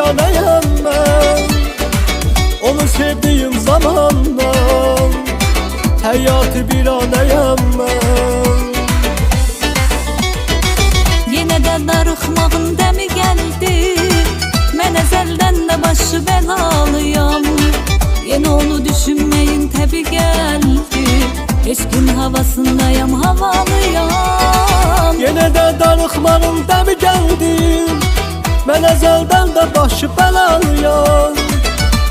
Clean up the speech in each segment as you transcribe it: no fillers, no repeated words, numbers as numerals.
biganeyim ben. Onu sevdiğim zamandan hayatı bir aneyim ben. Yenə də darıxmağın dəmi gəldi, mən əzəldən də başı bəlalıyam. Yenə onu düşünməyin təbi gəldi, eşqin havasındayam, havalıyam. Yenə də darıxmağın dəmi gəldi, mən əzəldən də başı bəlalıyam.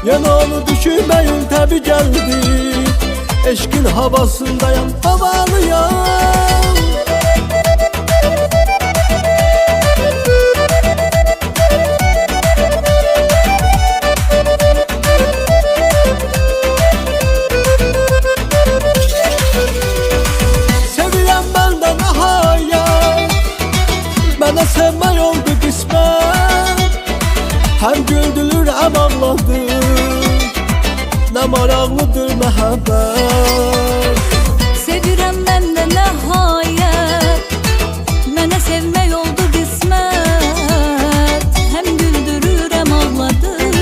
Yenə onu düşünməyin təbi gəldi, eşqin havasındayam, havalıyam. Mənə sevmək oldu qismət, həm güldürür, həm ağladır, nə maraqlıdır məhəbbət. Sevirəm mən də nəhayət, mənə sevmək oldu qismət, həm güldürür, həm ağladır,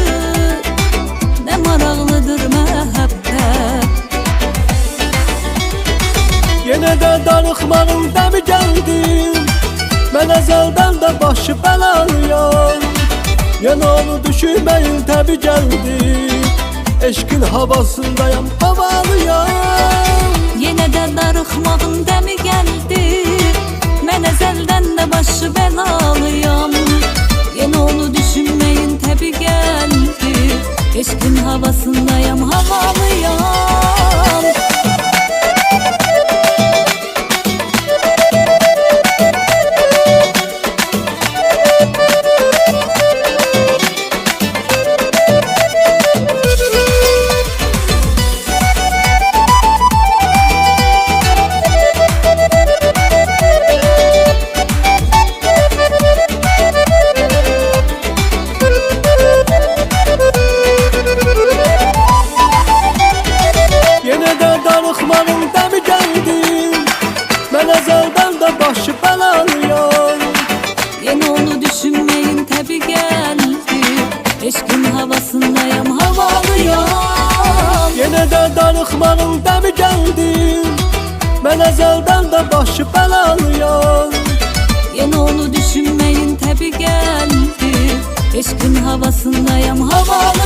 nə maraqlıdır məhəbbət. Yenə də darıxmağın dəmi gəldi, mən əzəldən də başı bəlalıyam. Yenə onu düşünməyin təbi gəldi, eşqin havasındayam, havalıyam. Yenə də darıxmağın dəmi gəldi, mən əzəldən də başı bəlalıyam. Yenə onu düşünməyin təbi gəldi, eşqin havasındayam, havalıyam. Darıxmağın dəmi gəldi, mən əzəldən də başı bəlalıyam. Yenə onu düşünməyin təbi gəldi, eşqin havasındayam, havalıyam. Yenə də darıxmağın dəmi gəldi, mən əzəldən də başı bəlalıyam. Yenə onu düşünməyin təbi gəldi, eşqin havasındayam, havalıyam.